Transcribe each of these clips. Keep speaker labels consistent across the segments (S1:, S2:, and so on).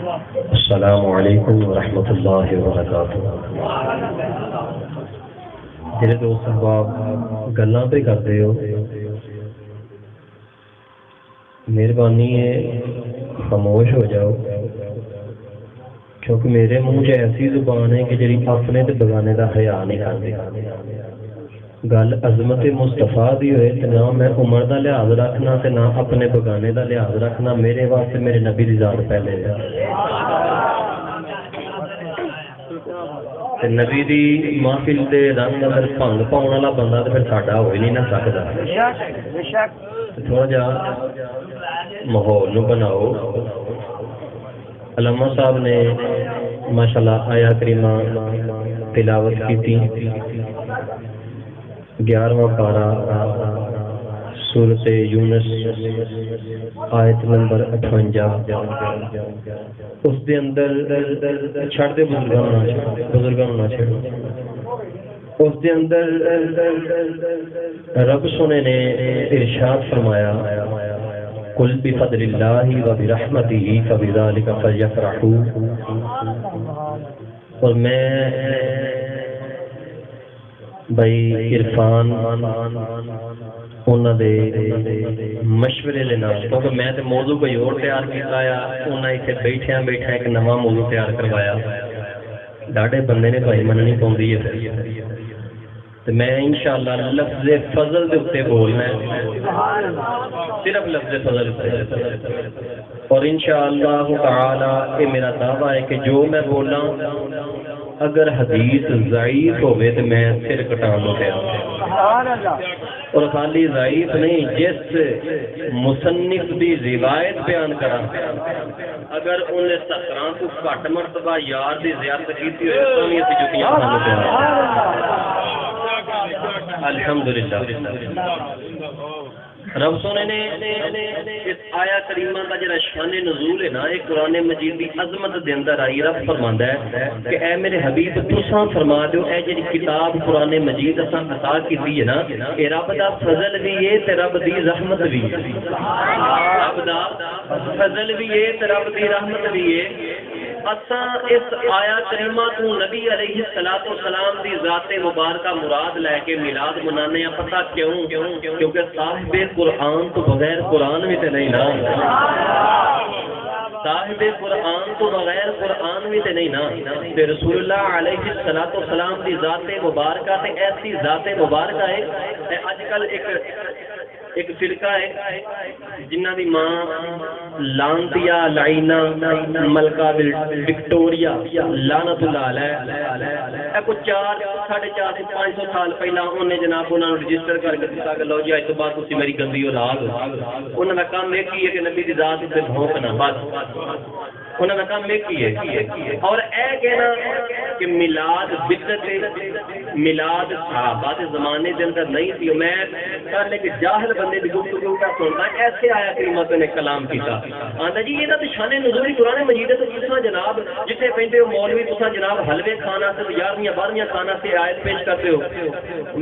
S1: السلام علیکم ورحمۃ اللہ وبرکاتہ۔ جڑے دوست احباب گلاں پہ کرتے ہو، مہربانی ہے خاموش ہو جاؤ، کیونکہ میرے منہ چ ایسی زبان ہے کہ جڑی اپنے تے بگانے دا حیا نہیں کرتی۔ گل عظمت مصطفیٰ دی ہوئے تے نہ میں عمر دا لحاظ رکھنا تے نہ اپنے بگانے دا لحاظ رکھنا، میرے واسطے میرے نبی دی ذات پہلے ہے۔ تے نبی دی محفل دے رنگ اندر بھنگ پاؤن والا بندہ تے پھر ساڈا ہو ہی نہیں نہ سکدا۔ تھوڑا جا ماحول نو بناؤ۔ علامہ صاحب نے ماشاءاللہ آیا کریمہ تلاوت کی تھی، 11واں پارہ سورۃ یونس آیت نمبر 58۔ اس دے اندر چھڑ دے بزرگاں نہ چھڑو۔ اس دے اندر رب سونے نے ارشاد فرمایا، قل بفضل اللہ وبرحمتہ فبذلک فلیفرحوا۔ اور میں بھائی عرفان انہاں دے مشورے دے نال، کیونکہ میں تے موضوع کوئی اور تیار کیتا ہے، انہاں ایتھے بیٹھیاں ایک نواں موضوع تیار کروایا۔ ڈاڈے بندے نے بھائی مننی پوندی ہے، تو میں انشاءاللہ لفظ فضل دے اوپر بولنا ہے، صرف لفظ فضل پہ، اور انشاءاللہ تعالی یہ میرا دعویٰ ہے کہ جو میں بولا اگر حدیث ضعیف ہوئے تو میں سر کٹان لو تیار، اور خالی ضعیف نہیں، جس مصنف دی روایت بیان کرا اگر انہیں 17 کو گھٹ مرتبہ یار دی زیادت کیتی ہوئے تو بھی اسی جتیاں کھانے تیار۔ الحمدللہ رب سونے نے اس آیا کریمہ کا جڑا شان نزول ہے نا، ایک قرآن مجید دی عظمت دے اندر آئی۔ رب فرماندا ہے کہ اے میرے حبیب تساں فرما دیو اے جڑی کتاب قرآن مجید اساں عطا کیتی ہے نا، اے رب دا فضل بھی ہے تے رب دی رحمت بھی ہے۔ رب دا فضل بھی ہے تے رب دی رحمت بھی ہے۔ اساں اس آیا کریمہ کو نبی علیہ السلام دی ذات مبارکہ مراد لے کے میلاد منانے ہیں۔ پتہ کیوں؟ کیونکہ صاحب قرآن تو بغیر قرآن بھی تے نہیں نا، صاحب قرآن تو بغیر قرآن بھی تے نہیں نا۔ تے رسول اللہ علیہ السلام دی ذات مبارکہ تے ایسی ذات مبارکہ ہے۔ اج کل ایک فرقہ ہے جنہ دی ماں لانتیا لائنا ملکہ وکٹوریا لعنت اللہ علیہ، کوئی 400 سے 500 سال پہلا انہیں جناب انہوں نے رجسٹر کر کے دتا کہ لو جی اج تو بعد تسی میری گندی اولاد ہو۔ انہوں نے کام یہ کی ہے کہ نبی دی ذات تے بھونکنا، بس انہوں نے کام یہ کی ہے، اور اے کہنا کہ میلاد بدعت ہے، میلاد صحابہ کے زمانے کے اندر نہیں تھی۔ میں کر لے کہ جاہل بندے کی گفتگو کا سنتا ایسے آیا کریمت نے کلام کیتا، آندا جی یہ تو شان نزول قرآن مجید ہے، تو تساں جناب جتنے پہنتے ہو مولوی تساں جناب حلوے کھانا سے 11ویں 12ویں کھانا سے آیت پیش کرتے ہو۔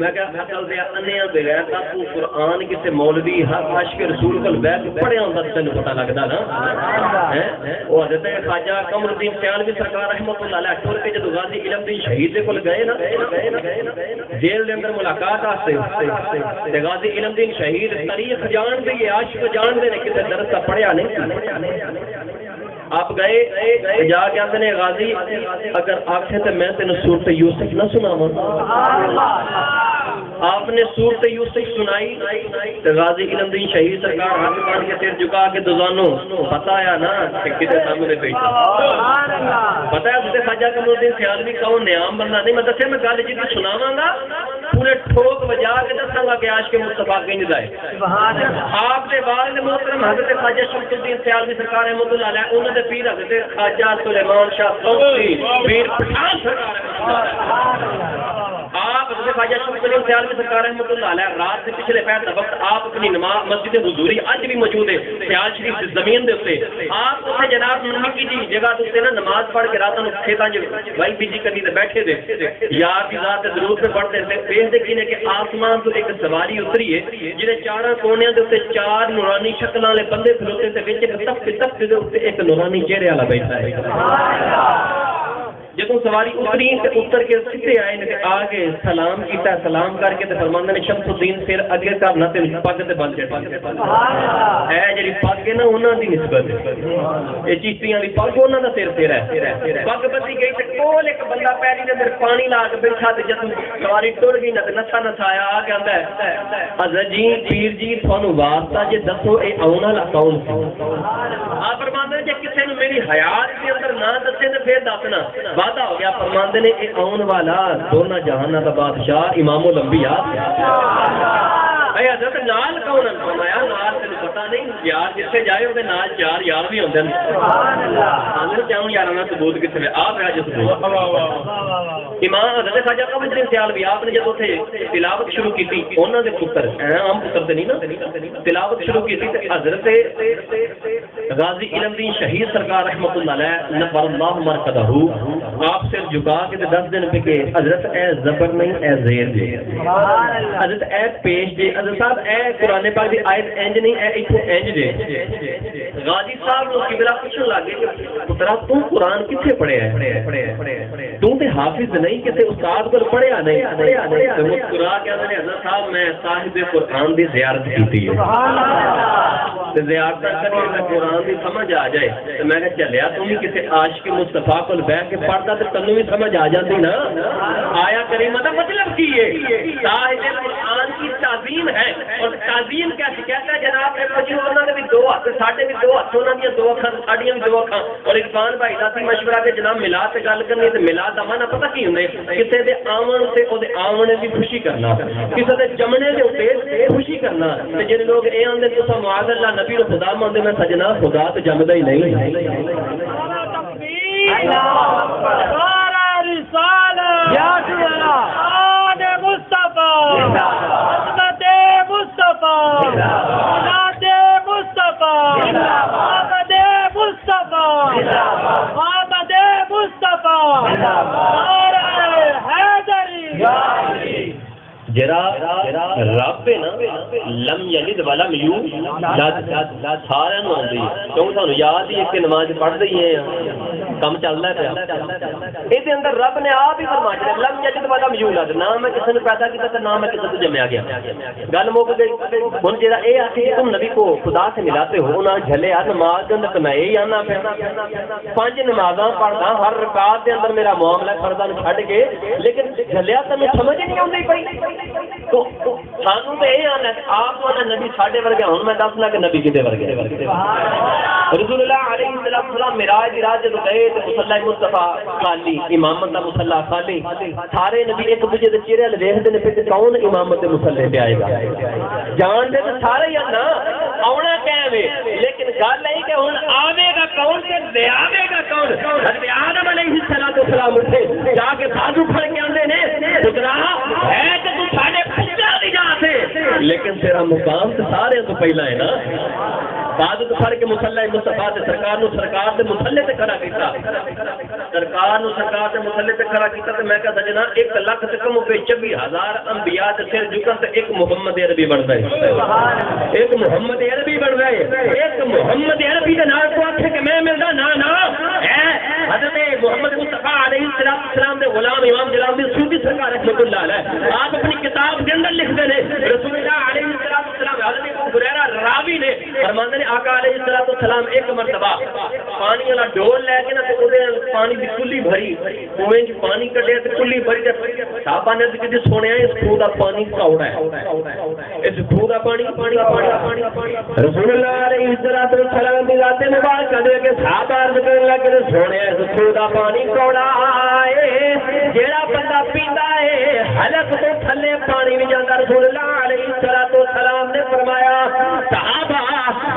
S1: میں کہا عقل دے انیا بغیر تو قرآن کسی مولوی ہر عاشق رسول کو بیٹھ کے پڑھیا ہوندا تینوں پتہ لگدا نا۔ وہ حضرت خواجہ قمر الدین سیالوی سرکار رحمۃ اللہ علیہ ٹر کے جدو غازی علم الدین شہید دے کول گئے نا، جیل دے اندر ملاقات واسطے، تے غازی علم الدین شہید تاریخ جان دے، عاشق جان دے نے، کسی درس کا پڑھیا نہیں۔ آپ گئے جا کے آتے نے غازی اگر آکھے تو میں تینوں سورۃ یوسف نہ سناواں۔ آپ نے سورۃ یوسف سنائی تو غازی علم الدین شہید سرکار ہاتھ باندھ کے سر جھکا کے دوزانوں پتہ آیا نا کہ کدے سامنے بیٹھا، پتہ ہے حضرت خواجہ قمر الدین سیالوی کون نیام بندہ نہیں۔ میں دسے میں گل جی سناواں گا پورے ٹھوک بجا کے دساں گا کہ عاشق مصطفیٰ کنج دا ہے۔ آپ دے والد محترم حضرت خواجہ شمس الدین سیالوی سرکار رحمۃ اللہ علیہ، انہوں نے پیر حضرت خواجہ سلیمان شاہ صوفی پیر پٹھان سرکار آپ حضرت خواجہ شمس الدین سیالوی سرکار رحمۃ اللہ علیہ رات سے پچھلے پہر کا وقت آپ اپنی نماز مسجد حضوری اج بھی موجود ہے سیال شریف کی زمین دے اوتے آپ اتنے جناب نکی جی جگہ تے نا نماز پڑھ کے راتاں نوں کھیتاں وچ بھائی بی جی کبھی تے بیٹھے دے یار دی ذات درود پہ پڑھتے تھے دیکھتے کی نے کہ آسمان تو ایک سواری اتری ہے جنہیں چاراں کونیاں دے اوتے چار نورانی شکلاں والے بندے کھلوتے تے وچ ایک تخت دے اوتے ایک نورانی چہرے والا بیٹھا ہے جب سواری اتری تے اتر کے سیدھے آئے نے آگے سلام کیتا سلام کر کے تے فرماندے نے شمس الدین پھر اگے کرنا تے پگ تے بن جائے اے جڑی پگ ہے نا انہاں دی نسبت اے چشتیاں دی پگ انہاں دا سر ہے پگ بسی گئی تے کول ایک بندہ پیری دے اندر پانی لا کے بیٹھا تے جب سواری ٹر گئی نا تے نسا نسایا آ کے آندا ہے حضرت جی پیر جی تھانوں واسطہ جے دسو اے آون والا کون سی آپ فرماندے جے کسے نوں میری حیات دے اندر نہ دسے تے پھر دسنا وعدہ ہو گیا فرماندے نے اے آن والا دونوں جہاناں دا بادشاہ امام الانبیاء اے حضرت نال کون فرمایا نال تینوں پتہ نہیں یار جتھے جائے اودے نال چار یار بھی ہوندے نے سبحان اللہ ہن چاہوں یاراں دا ثبوت کتے آ پیا جس امام حضرت خواجہ قمر الدین سیالوی آپ نے جب اتنے تلاوت شروع کی تھی انہوں نے پتر عام پتر تے نہیں نا تلاوت شروع کی تھی تے حضرت غازی علم دین شہید سرکار رحمۃ اللہ علیہ نبر اللہ مرکزہ آپ سے جھکا کے دس دن پہ کہ حضرت اے زبر نہیں اے زیر دے حضرت اے پیش دے حضرت صاحب اے قرآن پاک دی آیت انج نہیں اے ایتھوں انج دے غازی صاحب نو قبلہ پوچھن لگے کہ پترا تو قرآن کتھے پڑھیا ہے تو تے حافظ نہیں کتے استاد کو پڑھیا نہیں تو مسکرا کے نے حضرت صاحب میں صاحب قرآن دی زیارت کیتی ہے سبحان اللہ تے زیارت کر کے قرآن دی سمجھ آ جائے تے میں کہ چلیا تم بھی کسی عاشق مصطفیٰ کو بیٹھ کے پڑھتا تے تنوں بھی سمجھ آ جاتی نا آیا کریمہ دا مطلب کی ہے صاحب قرآن کی تعظیم ہے اور تعظیم کیسے کہتا ہے جناب اے مجھے انہاں دے بھی دو ہاتھ ساڈے بھی دو ہاتھ انہاں دی دو اکھاں ساڈیاں بھی دو اکھاں اور اقبال بھائی دا سی مشورہ کہ جناب ملا تے گل کرنی تے ملا دا معنی پتہ کی ہوندا ہے کسے دے آون تے او دے آونے دی خوشی کرنا کسے دے جمنے دے اوتے خوشی کرنا تے جڑے لوگ اے آندے تساں معاذ اللہ نبی نو خدا مانتے میں سجنا خدا تے جمدا ہی نہیں اللہ اکبر رسالہ یا اللہ آد مصطفیٰ عظمت مصطفیٰ ذات مصطفیٰ آمد مصطفیٰ آمد مصطفیٰ اور حیدری جرا رب ہے نا لم یلد ولم یولد سارے نوں آندی کیوں سانوں یاد ہی کہ نماز پڑھ دئی ہے کم چلدا ہے پیا اے دے اندر رب نے آپ ہی فرمایا لم یلد ولم یولد نہ میں کسی نے پیدا کیتا تے نہ میں کسی سے جمیا گیا گل مک گئی ہن جڑا اے آکھے تم نبی کو خدا سے ملاتے ہو نہ جھلے نماز دے اندر میں یہی آنا پیا پانچ نمازاں پڑھدا ہر رکعت دے اندر میرا معاملہ فرضاں چھڈ کے لیکن جھلیا تمہیں سمجھ نہیں آندی پئی تو سانوں تے یہ آنا آپ والا نبی ساڈے ورگے ہن میں دسنا کہ نبی کدے ورگے رسول اللہ علیہ السلام معراج دی رات جدوں گئے تے مصلی مصطفیٰ خالی امامت دا مصلی خالی سارے نبی ایک دوجے دے چہرے ول ویکھدے نے پھر کون امامت دے مصلی تے آئے گا جان دے تے سارے ہی نا آونا کیویں لیکن گل ہے کہ ہن آوے گا کون تے لے آوے گا کون حضرت آدم علیہ السلام اٹھے جا کے بازو پھڑ کے آندے نے خدا ہے کہ تو ساڈے پوچھا نہیں جاتے لیکن تیرا مقام تو سارے تو پہلا ہے نا بعد تو پھڑ کے مصلی مصطفیٰ تے سرکار دے مصلی تے کھڑا کیتا سرکار دے مصلی تے کھڑا کیتا تے میں کہا سجنا 1 لاکھ تے کم 24,000 انبیاء تے سر جھکن تے ایک محمد عربی بندا ہے ایک محمد عربی بندا ہے ایک محمد عربی دے نال کو آکھے کہ میں ملدا نا ہے حضرت محمد مصطفیٰ علیہ السلام دے غلام امام جلال الدین سیوطی سرکار رحمۃ اللہ علیہ آپ اپنی کتاب کے اندر لکھتے ہیں رسول اللہ علیہ السلام حضرت ابو ہریرہ راوی نے فرماتے ہیں آقا علیہ السلام ایک مرتبہ پانی والا ڈول لے کے نا تے اودے پانی دی کلی بھری اوویں جو پانی کڈیا تے کلی بھری تے صحابہ نے کہ سونیا اس خو دا پانی کوڑا ہے اس خو دا پانی رسول اللہ علیہ السلام دی ذات مبارک دے کے صحابہ عرض کرنے لگے سونیا اس خو دا پانی کوڑا ہے جیڑا بندہ پیندا ہے حلق تو تھلے پانی بھی جاندا رسول اللہ علیہ السلام نے فرمایا صحابہ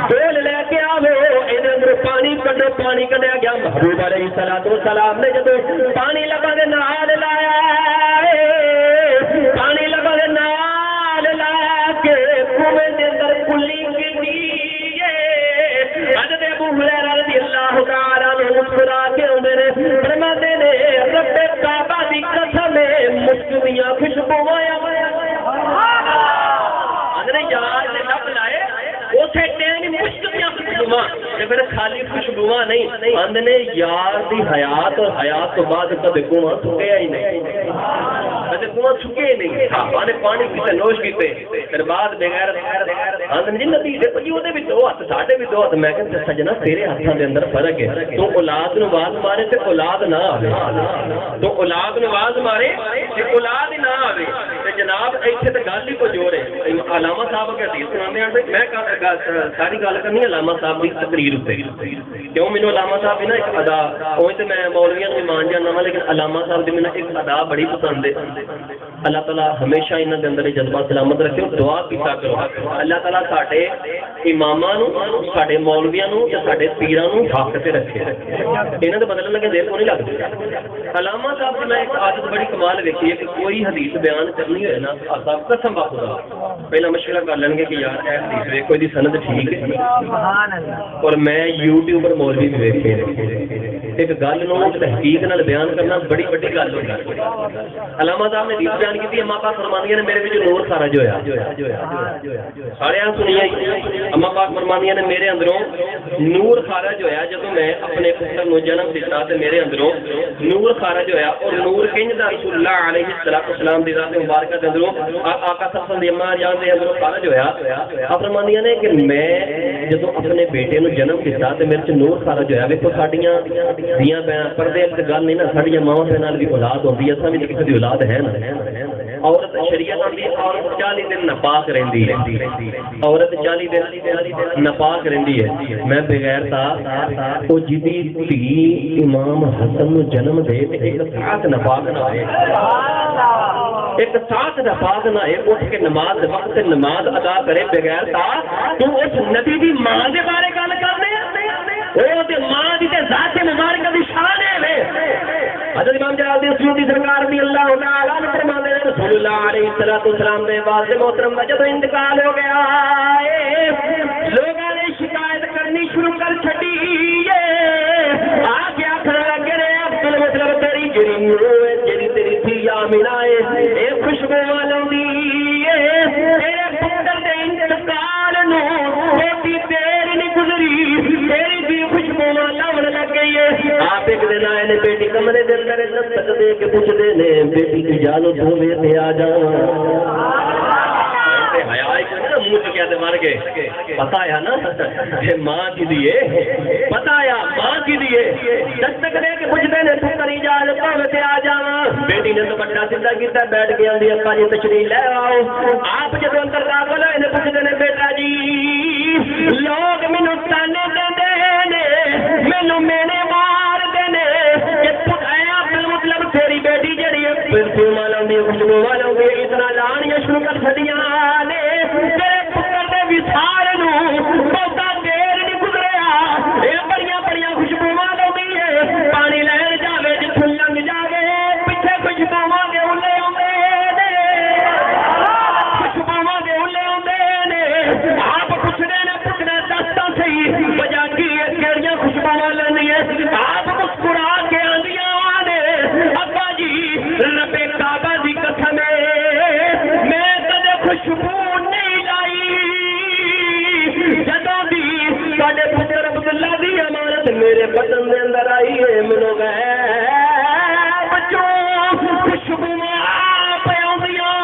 S1: ڈول لے کے آوے ایں اندر پانی کڈیا گیا محبوب علیہ السلام نے جب پانی لگا دے نال لایا پانی خوشبوواں تے پھر خالی خوشبوواں نہیں آندے نے یار دی حیات اور حیات تو بعد کدے کنواں سکیا ہی نہیں کدے کنواں سکے نہیں آنے پانی پیتے نوش کیتے پھر بعد بغیر آندے جی نبی دیکھو جی اودے بھی دو ہاتھ ساڈے بھی دو ہاتھ میں کہ سجنا تیرے ہاتھاں دے اندر فرق ہے تو اولاد نو واز مارے تے اولاد نہ آوے تو اولاد نو واز مارے تے اولاد ہی نہ آوے تے جناب ایتھے تے گل ہی کو جوڑے علامہ صاحب کے حدیث سنانے ہیں میں ساری گل کرنی علامہ صاحب کی تقریر تے کیوں مینوں علامہ صاحب بھی نا ایک ادا اوے تے میں مولویاں نوں مان جانا وا لیکن علامہ صاحب دی مینوں ایک ادا بڑی پسند ہے اللہ تعالیٰ ہمیشہ انہاں دے اندر جذبہ سلامت رکھے دعا کیتا کرو اللہ تعالیٰ ساڈے اماماں نوں ساڈے مولویاں نوں تے ساڈے پیراں نوں حق تے رکھے انہاں دے بدلن لگے دیر کو نہیں لگدی علامہ صاحب دی میں ایک عادت بڑی کمال ویکھی ہے کہ کوئی حدیث بیان کرنی ہوئے نا صاحب قسم با خدا پہلا مشورہ کر لیں گے کہ یار اے حدیث ویکھو دی سند ٹھیک ہے سبحان اللہ اور میں یوٹیوب پر مولوی بھی ویکھے ایک گل نو تحقیق نال بیان کرنا بڑی بڑی گل ہوندی ہے علامہ صاحب نے حدیث بیان کی اما پاک فرمانیاں نے میرے وچ نور خارج ہویا سارے سنیے اما پاک فرمانیاں نے میرے اندروں نور خارج ہویا جب میں اپنے پتر نو جنم دتا تے میرے اندروں نور خارج ہویا اور نور کنج دا رسول اللہ علیہ الصلوۃ والسلام دی ذات مبارکہ دے اندروں آقا صلی اللہ علیہ وسلم جان دے اندروں خارج ہویا آپ فرمانیاں نے کہ میں جدوں اپنے بیٹے نو جنم دتا تے میرے چ نور خارج ہویا ویکھو ساڈیاں دیاں پردے تے گل نہیں نا ساڈیاں ماواں دے نال بھی اولاد ہوندی ہے اساں بھی کسے دی اولاد ہے نا عورت شریعت آندی عورت 40 دن ناپاک رہندی ہے عورت 40 دن ناپاک رہندی ہے میں بغیر تا او جدی تھی امام حسن نو جنم دے تے ایک ساتھ ناپاک نہ ہوئے ایک ساتھ ناپاک نہ ہے اٹھ کے نماز وقت نماز ادا کرے بغیر تا تو اس نبی دی ماں دے بارے گل کرنے او تے ماں دی تے ذات مبارکہ دی شان ہے حضرت امام جلال الدین سیوطی سرکار رضی اللہ تعالی عنہ فرماتے ہیں رسول اللہ علیہ الصلوۃ والسلام دے واضح محترم کا جب انتقال ہو گیا لوگوں نے شکایت کرنی شروع کر چھڈی آ کے آخر لگے رہے عبد المطلب تیری جڑی تیری تھی آمینہ اے خوشبو والی تیرے پتر دے انتقال نو بیٹی دیر نہیں گزری تیری بھی خوشبو لاون لگ گئی ہے آپ ایک دن آئے نے بیٹی کمرے دے اندر دستک دے کے پوچھتے نے بیٹی کی اجازت ہوے تے آ جاؤں منہ چکیا تے مر گئے پتا ہے نا ماں کی دیے پتا ہے ماں کی دیے دستک دے کے پوچھتے نے پتر اجازت ہوے تے آ جاواں بیٹی نے دوپٹہ سیدھا کیتا بیٹھ کے آندی ابا جی تشریف لے آؤ آپ جب اندر داخل ہوئے نے پوچھتے نے بیٹا جی لوگ مینوں تانے دیندے نے مینوں مینے مار دے نے کہ پتایا مطلب تیری بیٹی جڑی ہے پرفیوم والا دی خوشبو والا دی اتنا لانیاں شروع کر چھڈیاں نے تیرے پتر دے وصال نو بہتا دیر نہیں گزریا اے بڑیاں بڑیاں خوشبوواں لوندی ہے پانی لین جاوے جتھوں لنگ جاوے پیچھے خوشبوواں دے اولے اوندے نے خوشبوواں دے اولے اوندے نے آپ پوچھدے نے پوچھنا دستا صحیح وجہ کی ہے کیڑیاں خوشبوواں لینی ہے آپ مسکرا کے آندیاں نے ابا جی رب کعبہ دی قسم میں کدے خوشبو نہیں لائی جدوں دی ساڈے پتر عبداللہ دی امانت میرے بدن دے اندر آئی ہے مینوں غیب بچوں خوشبو پہ آندیاں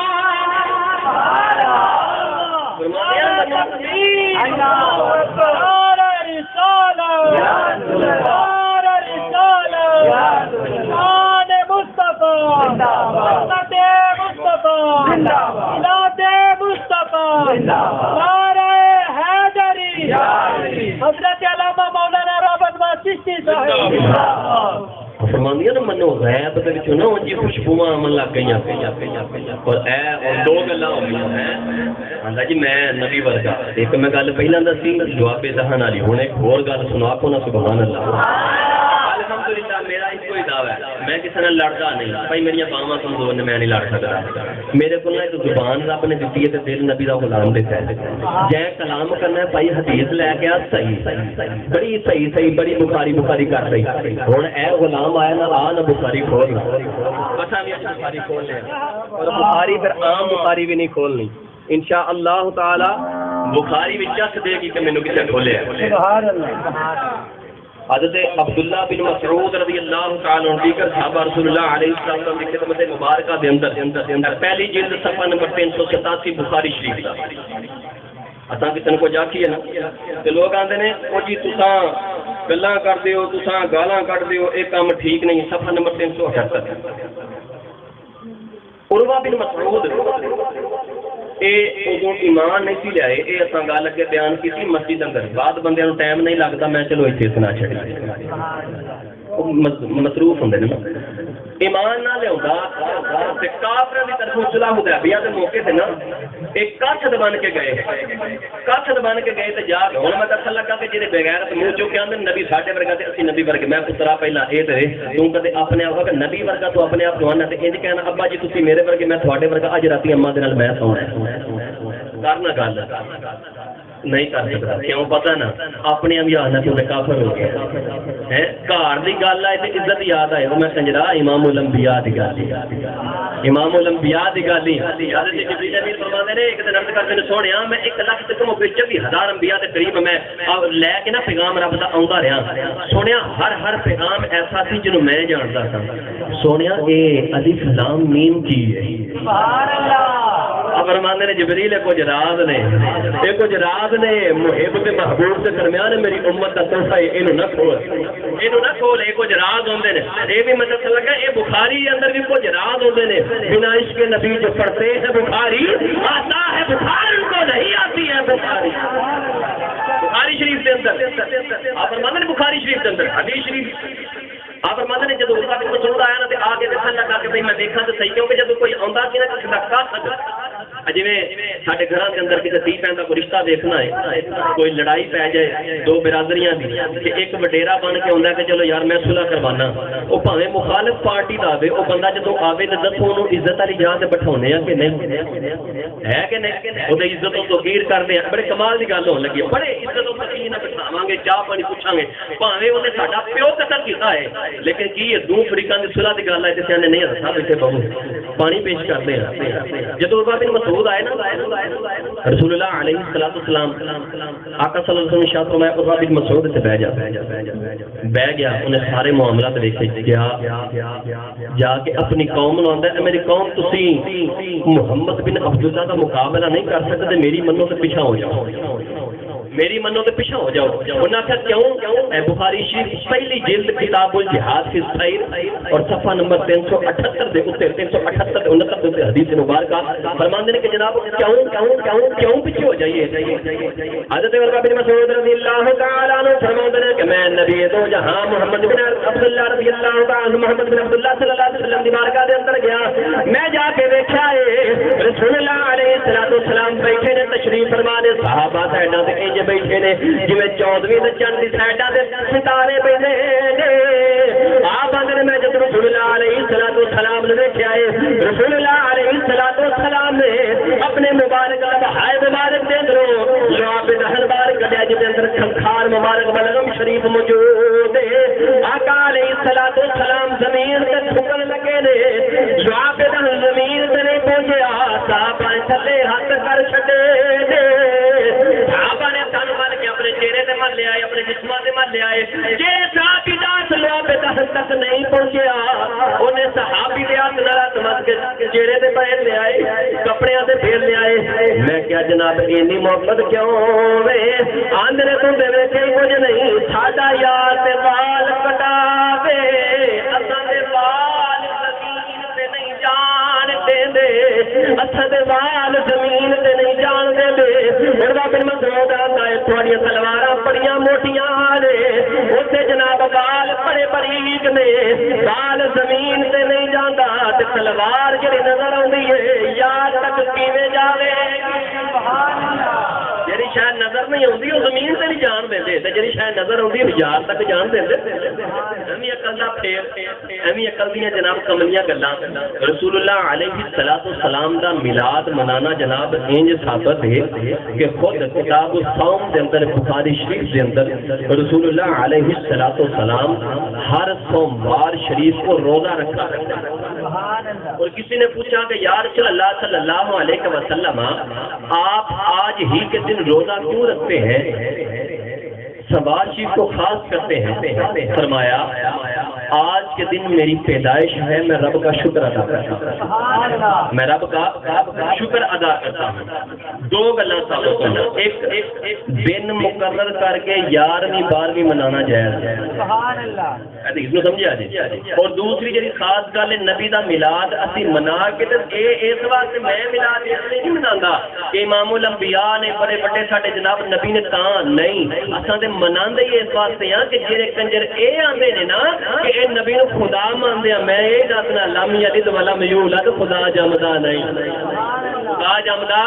S1: حضرت علامہ مولانا رابط چشتی صاحب فرماندیاں نا منو غیب دے وچوں نا اونجی خوشبوواں آمن لگ گئیاں اور اے اور دو گلاں ہو گئیاں ہیں آندا جی میں نبی ورگا ایک میں گل پہلاں دسی جواب ذہن والی ہن ایک ہور گل سنا کو نا سبحان اللہ الحمدللہ میرا ایک کوئی دعویٰ ہے میں کسی نے لڑتا نہیں بھائی میری باواں کمزور نے میں نہیں لڑ سکتا میرے کو ایک زبان رب نے دیتی ہے دل نبی دا غلام دیتا ہے جے کلام کرنا ہے بھائی حدیث لے کے آ صحیح بڑی صحیح بڑی بخاری کر رہی ہن اے غلام آیا نا آ نہ بخاری کھول اساں بھی بخاری کھول لے اور بخاری پھر عام بخاری بھی نہیں کھولنی انشاءاللہ تعالی بخاری میں چس دے گی کہ میں نے کسے کھولے ہیں. حضرت عبداللہ بن مسعود رضی اللہ تعالیٰ عنہ دیگر صحابہ رسول اللہ علیہ السلام کی خدمت مبارکہ دے اندر پہلی جلد صفحہ نمبر 387 بخاری شریف دا اتاں کتن کو جا کی ہے نا تے لوگ آندے نے او جی تساں گلاں کر دیو تساں گالاں کٹ دیو اے کام ٹھیک نہیں. صفحہ نمبر 378 عروہ بن مسعود اے ادوں ایمان نہیں سی لائے. اے اساں گل اگے بیان کیتی مسجد اندر بعد بندیاں نوں ٹائم نہیں لگدا میں چلو ایتھے سنا چھڑی مصروف ہوندے نے. ایمان نہ لیاوندا تے کافراں دی طرفوں صلح حدیبیہ دے موقع تے نا ایک کاچھد بن کے گئے تے جا ہن میں دسن لگا کہ جڑے بغیرت منہ چوں کہ اندر نبی ساڈے ورگا تے اسی نبی ورگے. میں پترا پہلا اے تے تو کدے اپنے آپ کہ نبی ورگا تو اپنے آپ نوانا تے انج کہنا ابا جی تسی میرے ورگے میں تھوڑے ورگا اج راتی اماں دے نال میں سونا کرنا گل نہیں کر سکتا. کیوں پتہ نا اپنے بھی آنا کہ انہیں کافر ہو گیا ہے. گھر کی گل آئے تو عزت یاد آئے. میں کنجرا امام الانبیاء کی گل امام الانبیاء کی گل ہی حضرت جبریل امین فرماتے ہیں ایک دن عرض کرتے ہیں سونے میں 1,24,000 انبیاء کے قریب میں لے کے نا پیغام رب کا آتا رہا. سونے ہر پیغام ایسا سی جنہوں میں جانتا تھا. سونے یہ الف لام میم کی ہے. فرماتے نے جبریل کچھ راز نے یہ کچھ راز نے محب تے محبوب کے درمیان میری امت کا تحفہ ہے. اینو نہ کھول یہ کچھ راز ہوندے نے. یہ بھی مطلب لگا یہ بخاری اندر بھی کچھ راز ہوندے نے. بنا عشق نبی جو پڑھتے ہیں بخاری آتا ہے بخار ان کو نہیں آتی ہے. بخاری شریف کے اندر آپ فرماتے ہیں بخاری شریف کے اندر حدیث شریف آپ فرماتے ہیں جب عروہ بن مسعود آیا نا تو آگے دیکھنے لگا کہ بھائی میں دیکھا تو صحیح کیونکہ جب کوئی آندا سی نا کسی کا کھا جی سارے گھر کے اندر کسی تی بہن کا کوئی رشتہ دیکھنا ہے کوئی لڑائی پی جائے دو برادریاں دی کہ ایک وڈیرا بن کے آتا کہ چلو یار میں صلح کروانا وہ بھاویں مخالف پارٹی کا آئے وہ بندہ جدو آئے تو دسو انہوں عزت والی جگہ سے بٹھاؤنے کہ نہیں ہے کہ نہیں وہ عزت و توقیر کرتے ہیں. بڑے کمال کی گل ہونے لگی بڑے عزت و توقیر نہ بٹھاواں گے چاہ پانی پوچھاں گے بھاویں انہیں ساڈا پیو قتل کیتا ہے لیکن کی دو فریقاں دی صلح دی گل ہے تے سیانے نہیں رکھا بیٹھے بہو پانی پیش کرتے ہیں. جدو عروہ بن مسعود آئے نا رسول اللہ علیہ السلام آقا صلی اللہ علیہ وسلم شاہ فرمایا عروہ بن مسعود سے بہ گیا انہیں سارے معاملات دیکھے گیا جا کے اپنی قوم نو آندا ہے میری قوم تسی محمد بن عبداللہ کا مقابلہ نہیں کر سکتے میری منو سے پیچھے ہو جاؤ میری منو تو پیچھے ہو جاؤ. انہوں نے کہا کیوں؟ بخاری شریف پہلی جلد کتاب الجہاد فی السیر اور صفحہ نمبر 378 دے اوپر 378 تے 69 دے حدیث مبارکہ فرماندے نے کہ جناب کیوں پیچھے ہو جائیے. حضرت عروہ بن مسعود رضی اللہ تعالی عنہ فرماندے نے کہ میں نبی دو جہاں محمد بن عبداللہ رضی اللہ تعالی عنہ محمد بن عبداللہ صلی اللہ علیہ وسلم دی بارگاہ دے اندر گیا. میں جا کے دیکھا ہے رسول اللہ علیہ السلام بیٹھے نے تشریف فرما دے صحابہ سائیڈاں تے بیٹھے نے جی 14ویں چند کی سائڈاں تے ستارے بیٹھے نے. آپ اندر میں جب رسول اللہ علیہ السلام نے دیکھا ہے رسول اللہ علیہ السلام نے اپنے مبارک ہائے مبارک دے اندروں جواب دہن بار کڈیا جس اندر کھنکھار مبارک بلغم شریف موجود ہے. آقا علیہ السلام زمین تے ٹھکن لگے نے جواب دہن زمین تے نہیں پہنچیا صاحب تھلے ہاتھ کر چھڈے نے. صحابہ نے تن مل کے اپنے چہرے تے مل لے آئے اپنے جسماں تے مل لے آئے جے صحابی دا جواب دہن تک نہیں پہنچیا انہیں صحابی دے ہاتھ نال ہاتھ مل کے چہرے تے پھیر لے آئے کپڑے تے پھیر لے آئے. میں کیا جناب اینی محبت کیوں وے آندھے تو دے ویکھے کچھ نہیں ساڈا یار تے بال کٹاوے اساں دے بال زمین تے نہیں جان دیندے اساں دے بال زمین تے نہیں جان دیندے. عروہ بن مسعود آندا ہے تھوڑیاں تلواراں بڑیاں موٹیاں نے اوتے جناب بال بڑے باریک نے بال زمین تے نہیں جاندا تے تلوار جڑی نظر آندی ہے یاد تک کیویں جاوے سبحان اللہ. جڑی شاید نظر نہیں آتی وہ زمین سے نہیں جان دے جی شاید نظر آتی وہ یار تک جان دے. ایویں عقل کا پھیر ایویں عقل دیا جناب کملیاں گلاں. رسول اللہ علیہ السلام دا میلاد منانا جناب انج ثابت ہے کہ خود کتاب الصوم دے اندر بخاری شریف دے اندر رسول اللہ علیہ السلام ہر سوموار شریف کو روزہ رکھا کرتے ہیں. اور کسی نے پوچھا کہ یا رسول اللہ صلی اللہ علیہ وسلم آپ آج ہی کے دن روزہ روزہ کیوں رکھتے ہیں؟ سوال شریف کو خاص کرتے ہیں، فرمایا آج کے دن میری پیدائش ہے، میں رب کا شکر ادا کرتا ہوں، میں رب کا شکر ادا کرتا ہوں۔ دو گلاں ثابت کرنا، ایک دن مقرر کر کے 11ویں 12ویں منانا جائز ہے، حدیث نو سمجھا جی، اور دوسری جڑی خاص گل ہے نبی دا میلاد اسی منا کے تے اس واسطے میں میلاد اس لیے نہیں منانا کہ امام الانبیاء نے بڑے بڑے ساڈے جناب نبی نے تاں نہیں، اساں تے مناندے ہی اس واسطے ہاں کہ جڑے کنجر اے آندے نے نا کہ اے نبی نو خدا مانتے ہیں، میں یہ دسنا لم یلد ولم یولد، خدا جمدا نہیں، خدا جمدا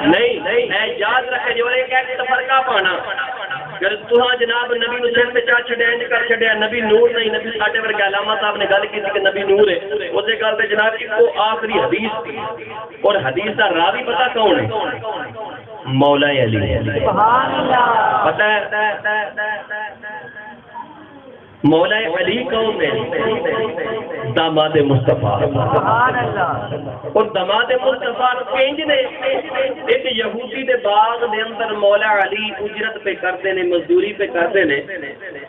S1: نہیں، اے یاد رکھے جو ایک تفرقہ پانا اگر تہاں جناب نبی نو سر تے چا چھڈیا انج کر چھڈیا نبی نور نہیں، نبی ساڈے ورگے علامہ صاحب نے گل کیتی کہ نبی نور ہے، اس دے گل تے جناب اکو آخری حدیث تھی، اور حدیث دا راوی پتہ کون ہے؟ مولا علی، سبحان اللہ، پتہ ہے مولا علی کون ہے؟ داماد مصطفیٰ، سبحان اللہ، اور داماد مصطفیٰ کنج نے ایک یہودی دے باغ دے اندر مولا علی اجرت پہ کرتے نے، مزدوری پہ کرتے نے،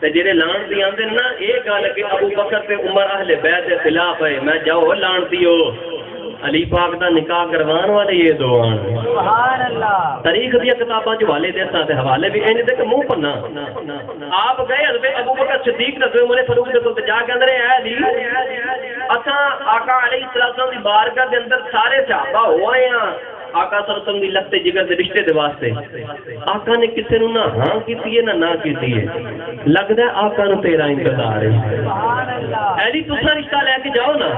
S1: تے جڑے لان دی آندے نا اے گل کہ ابو بکر تے عمر اہل بیت دے خلاف ہے، میں جاؤ لان دیو علی پاک دا نکاح کروان والے یہ دو آن، سبحان اللہ، تاریخ دی کتاباں جو حوالے دیساں تے حوالے بھی انج دے کہ منہ پنا آپ گئے حضرت ابو بکر صدیق رضی اللہ عنہ فاروق دے کول تے جا کے اندر اے علی اساں آقا علیہ السلام دی بارگاہ دے اندر سارے صحابہ ہوئے ہیں آقا صلی اللہ علیہ وسلم دی لگتے جگر دے رشتے دے واسطے، آقا نے کسے نو نہ ہاں کیتی ہے نہ کیتی ہے، لگدا ہے آقا نو تیرا انتظار ہے، سبحان اللہ، علی تساں رشتہ لے کے جاؤ نا،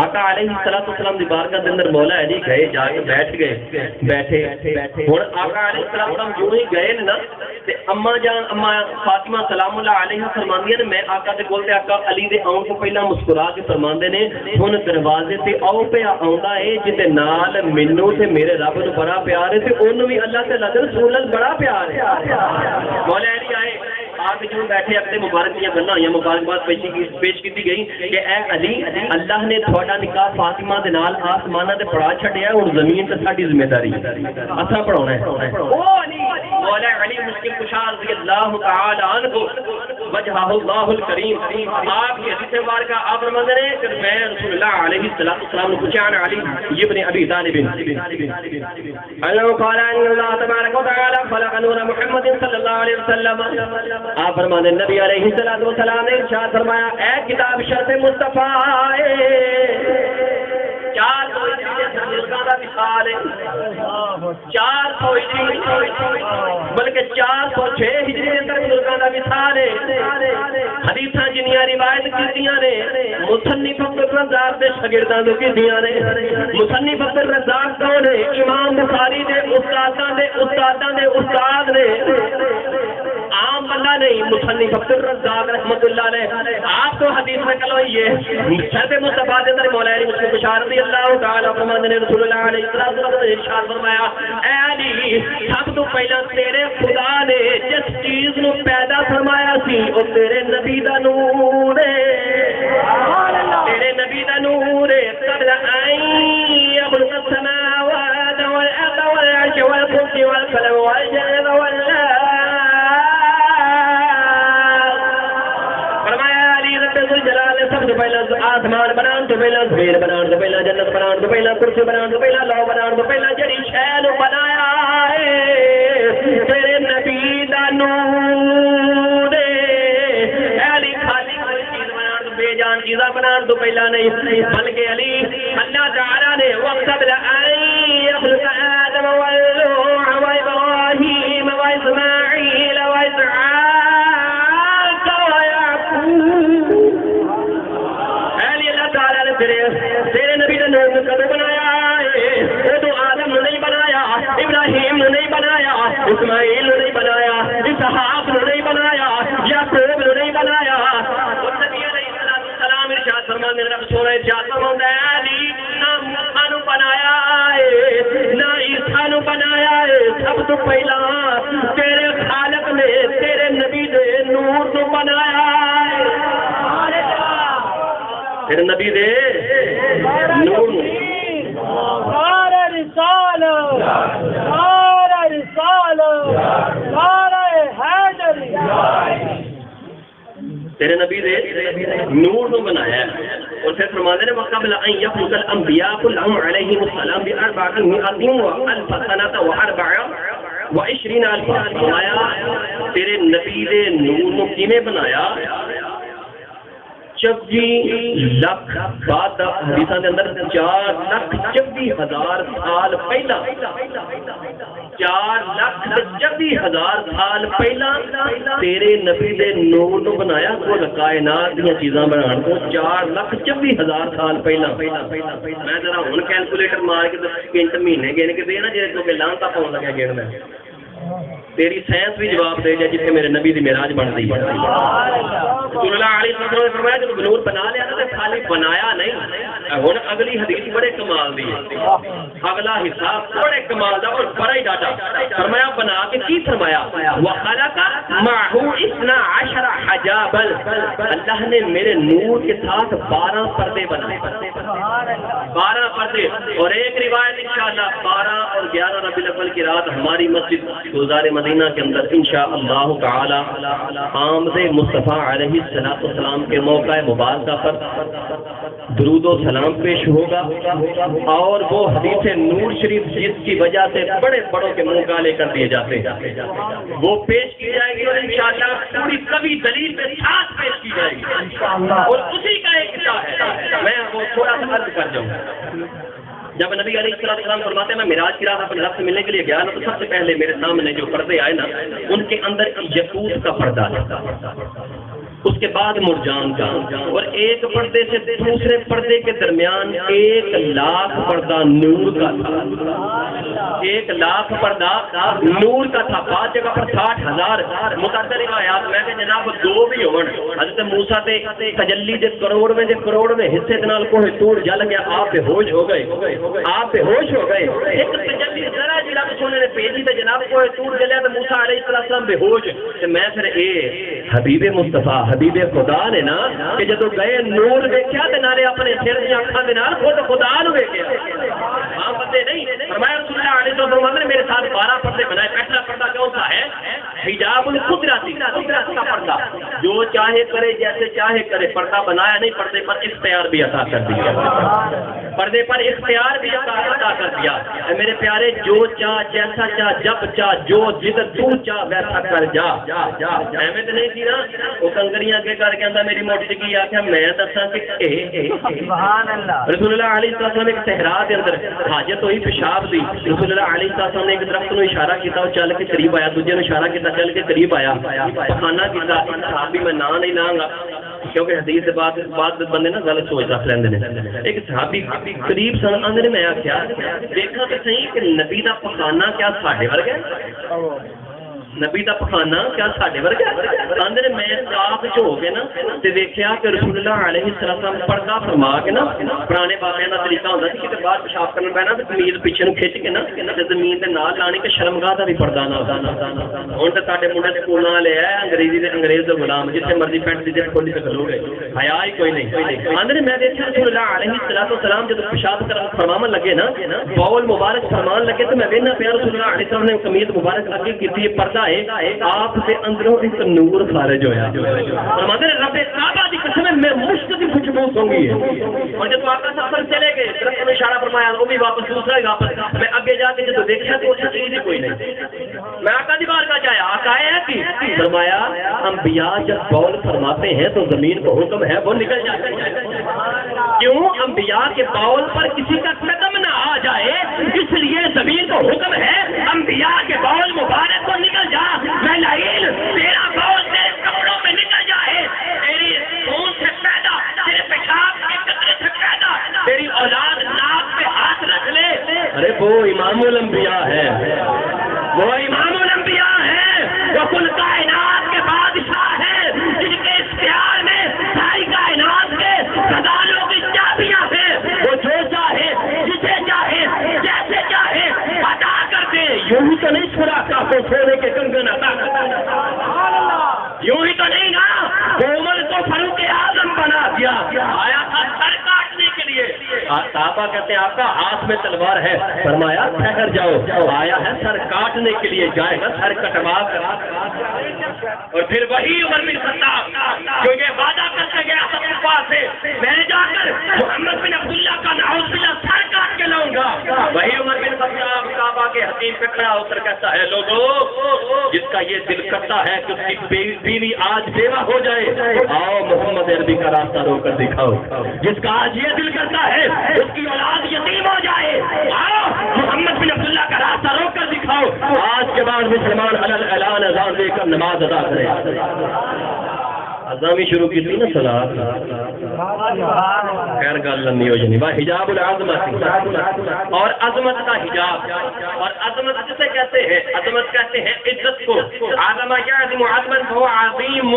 S1: آقا علیہ السلام دی بارگاہ دے اندر مولا علی گئے، جا کے بیٹھ گئے، بیٹھے ہن آقا علیہ السلام جو ہی گئے نا تے اما جان اما فاطمہ سلام اللہ علیہ فرماندی نے میں آقا دے کول تے آقا علی دے آؤں تو پہلا مسکرا کے فرماندے نے ہن دروازے تے او پہ آوندا اے جتے نال مینوں تے میرے رب نو بڑا پیار ہے تے اونوں بھی اللہ تے اللہ رسول اللہ بڑا پیار ہے، مولا علی آئے آپ جو بیٹھے اپنے مبارک دیا گلاں ہوئیاں، مبارکباد پیش کی گئی کہ اے علی اللہ نے تھوڑا نکاح فاطمہ دے نال آسماناں تے پڑھا چھڈیا ہے، ہن زمین تے ساڈی ذمہ داری اساں پڑھاونا ہے، او علی مولا علی مشکل کشا رضی اللہ تعالی عنہ وجہہ اللہ الکریم آپ کی حدیث مبارکہ آپ فرماتے ہیں کہ میں رسول اللہ علیہ السلام نے پوچھا عن علی ابن ابی طالب انه قال ان اللہ تبارک و تعالی خلق نور محمد صلی اللہ علیہ وسلم، آپ فرماتے ہیں نبی علیہ السلام نے ارشاد فرمایا اے کتاب شرط مصطفیٰ چار بزرگاں دا مثال ہے، 400 ہجری بلکہ 406 ہجری دے اندر بزرگاں دا مثال ہے، حدیثاں جنیاں روایت کیتیاں نے مصنف عبد الرزاق دے شاگرداں تو کیتیاں نے، مصنف عبد الرزاق کون ہے؟ امام بخاری دے استاداں دے استاد نے، عام بندہ نہیں، مصنف عبد الرزاق رحمۃ اللہ علیہ، آپ کو حدیث میں کلو یہ شرط مصطفیٰ دے اندر مولا علی مشکل کشا رضی اللہ تعالی فرماتے ہیں رسول اللہ علیہ السلام نے ارشاد فرمایا اے علی سب تو پہلا تیرے خدا نے جس چیز نو پیدا فرمایا سی او تیرے نبی دا نور ہے، تیرے نبی دا نور ہے، قبل ان يخلق السماوات والارض والعرش والكرسي والقلم والجبل والنار، سب تو پہلا آسمان بنان تو پہلا زمین بنان تو پہلا جنت بنان تو پہلا کرسی بنان تو پہلا لو بنان تو پہلا جڑی شے نو بنایا ہے تیرے نبی دا نور ہے، علی خالی کوئی چیز بنان تو بے جان چیزاں بنان تو پہلا نہیں، بلکہ علی اللہ تعالی نے وقت بلا يخلق آدم ونوح وإبراهيم وإسماعيل وإسحاق تیرے نبی نے نور کدو بنایا ہے، وہ تو آدم نے نہیں بنایا، ابراہیم نے نہیں بنایا، اسماعیل نے نہیں بنایا، اسحاق نے نہیں بنایا، یعقوب نے نہیں بنایا، اور نبی علیہ السلام ارشاد فرماتے ہیں رب سونا ارشاد فرماتا ہے علی نہ موسیٰ نو بنایا ہے نہ عیسیٰ نو بنایا ہے، سب تو پہلا تیرے خالق نے تیرے نبی دے نور نو بنایا ہے، تیرے نبی دے نور سارا رسالہ تیرے نبی دے نور نو بنایا ہے. اور پھر فرماتے ہیں وقبل ان يخلق الانبیاء كلهم علیہم السلام ب400 والف سنۃ و24 الف. فرمایا تیرے نبی دے نور نو کیویں بنایا؟ 24 لاکھ بعد حدیثاں دے اندر 4,24,000 سال پہلا 4,24,000 سال پہلا تیرے نبی دے نور نو بنایا. کل کائنات دیاں چیزاں بنان کو 4,24,000 سال پہلا. میں ذرا ہن کیلکولیٹر مار کے سیکنڈ مہینے گن کے دے نا جے تو کہ لانتا پاؤں لگا گن میں تیری سائنس بھی جواب دے جائے جتنے میرے نبی دی معراج بن رہی ہے. رسول اللہ علیہ وسلم نے فرمایا جب نور بنا لیا نا تو خالی بنایا نہیں. ہن اگلی حدیث بڑے کمال دی ہے, اگلا حصہ بڑے کمال دا اور بڑا ہی ڈاٹا. فرمایا بنا کے کی فرمایا وخلق معه 12 حجابا. اللہ نے میرے نور کے ساتھ 12 پردے بنائے. 12 پردے. اور ایک روایت انشاءاللہ 12 اور 11 ربیع الاول کی رات ہماری مسجد گلزار مدینہ کے اندر انشاءاللہ تعالی آمد مصطفیٰ علیہ السلام کے موقع مبارکہ پر درود و سلام پیش ہوگا, اور وہ حدیث نور شریف جس کی وجہ سے بڑے بڑوں کے منہ کالے کر دیے جاتے ہیں وہ پیش کی جائے گی, اور انشاءاللہ پوری کبھی دلیل کے ساتھ پیش کی جائے گی, اور اسی کا ایک حصہ ہے. میں وہ تھوڑا سا عرض کر جاؤں. جب نبی علیہ السلام فرماتے ہیں میں معراج کی رات اپنے رب سے ملنے کے لیے گیا نا, تو سب سے پہلے میرے سامنے جو پردے آئے نا ان کے اندر یقوت کا پردہ تھا, اس کے بعد مرجان کا, اور ایک پردے سے دوسرے پردے کے درمیان 1,00,000 پردہ نور کا تھا. 1,00,000 پردہ نور کا تھا. بعض جگہ پر 60,000 متعدد روایات میں کہ جناب 2 بھی ہون. حضرت موسیٰ تے تجلی دے کروڑویں حصے دے نال کوہ طور جل گیا, آپ بے ہوش ہو گئے. ایک تجلی ذرا جی رب سونے نے بھیجی تے جناب کوہ طور جلیا تے موسیٰ علیہ السلام بے ہوش. تے میں پھر حبیب مصطفیٰ حبیب خدا نے نا کہ جدو گئے نور دیکھا تے نالے اپنے سر دی اکھاں دے نال خود خدا نو ویکھیا. ہاں پتے نہیں. فرمایا رسول اللہ علیہ وسلم نے میرے ساتھ 12 پردے بنائے. پہلا پردہ کون سا ہے؟ حجاب القدرت, قدرت کا پردہ. جو چاہے کرے جیسے چاہے کرے. پردہ بنایا نہیں, پردے پر اختیار بھی عطا کر دیا. پردے پر اختیار بھی عطا کر دیا. میرے پیارے جو چاہ جیسا چاہ جب چاہ جو جدھر تو چاہ ویسا کر جا. احمد نہیں تھی نا وہ کنگریاں کے کر کے اندر میری موٹی کی آخیا میں دساں کہ رسول اللہ علیہ السلام ایک صحرا کے اندر حاجت ہوئی پیشاب دی. رسول اللہ علیہ السلام نے ایک درخت نو اشارہ کیتا, وہ چل کے قریب آیا. دوسرے نے اشارہ کیتا, چل کے قریب آیا. پخانہ کیتا. صحابی میں نام نہیں لاں گا کیونکہ حدیث سے بعد بندے نا غلط سوچ رکھ لیندے نے. ایک صحابی قریب سن اندر میں آخیا دیکھا تو صحیح کہ نبی دا پخانہ کیا ساڈے ورگا ہے؟ نبی دا پخانہ کیا ساڈے ورگا ہے؟ اندر میں کاف چ ہو کے نا تے دیکھیا کہ رسول اللہ علیہ السلام پردہ فرما کے نا پرانے بابیاں دا طریقہ ہوندا سی کہ باہر پیشاب کرن پینا تے قمیض پیچھے نو کھچ کے نا تے زمین تے نال لانی کہ شرمگاہ دا بھی پردہ نہ ہوندا. ہن تے ساڈے منڈے سکولاں لے آئے انگریزی دے انگریز دے غلام جتھے مرضی پینٹ دی جے کھولی تے کھلو گے. حیا ہی کوئی نہیں. اندر میں دیکھیا رسول اللہ علیہ السلام جب پیشاب فرماون لگے نا بول مبارک فرمان لگے تو میں وینا پیا رسول اللہ علیہ السلام نے قمیض مبارک اگے کیتی پردہ آپ سے اندروں ایک نور خارج ہویا. فرماتے ہیں رب کعبہ دی قسم میں مشک دی خوشبو ہوں گی. اور جب آقا سفر چلے گئے درخت نے اشارہ فرمایا وہ بھی واپس دوسرا ہی واپس. میں آگے جا کے جب دیکھا تو اس چیز ہی کوئی نہیں. میں آقا دی بارگاہ جایا, آقا ہے کہ فرمایا انبیاء جب قول فرماتے ہیں تو زمین کو حکم ہے وہ نکل جاتے ہیں. کیوں؟ انبیاء کے قول پر کسی کا قدم نہ آ جائے اس لیے زمین کو حکم ہے انبیاء کے قول مبارک کو نکل جا. میں لعین تیرا قول تیرے کپڑوں میں نکل جائے, تیری خون سے پیدا, تیرے پیشاب کے قطرے سے پیدا, تیری اولاد ناک پہ ہاتھ رکھ لے. ارے وہ امام الانبیاء ہے, وہ امام الانبیاء ہے, وہ کل کائنات کے بادشاہ ہے جن کے اختیار میں ساری کائنات کے خزانوں کی چابیاں ہیں. وہ جو چاہے جسے چاہے جیسے چاہے عطا کر دے. یوں ہی تو نہیں چھڑا کو سونے کے کنگن عطا کرتا, یوں ہی تو نہیں نا. عمر کو فاروق اعظم بنا دیا, آیا تھا سر کاٹنے کے لیے, صحابہ کہتے ہیں آقا ہاتھ میں تلوار ہے، فرمایا ٹھہر جاؤ، آیا ہے سر کاٹنے کے لیے، جائے گا سر کٹوا کر۔ اور پھر وہی عمر بن خطاب جو یہ وعدہ کرتے گیا سب کے پاس سے، میں جا کر محمد بن عبداللہ کا نعوذ باللہ سر کاٹ کے لاؤں گا، وہی عمر بن خطاب کعبہ کے حتیم پہ کھڑا ہو کر کہتا ہے لوگوں جس کا یہ دل کرتا ہے کہ اس کی بیوی آج بیوہ ہو جائے، آؤ محمد عربی کا راستہ رو کر دکھاؤ، جس کا آج یہ دل کرتا ہے اس کی اولاد یتیم ہو جائے، آؤ محمد بن عبداللہ کا راستہ رو کر دکھاؤ، آج کے بعد مسلمان علی الاعلان اذان دے کر نماز ادا کرے۔ اذان بھی شروع کی تھی نا صلاۃ، خیر گل لمبی ہو جانی۔ حجاب العظمت اور عظمت کا حجاب، اور عظمت کسے کہتے ہیں؟ عظمت کہتے ہیں عزت کو۔ عظم یعظم عظمت ہو عظیم،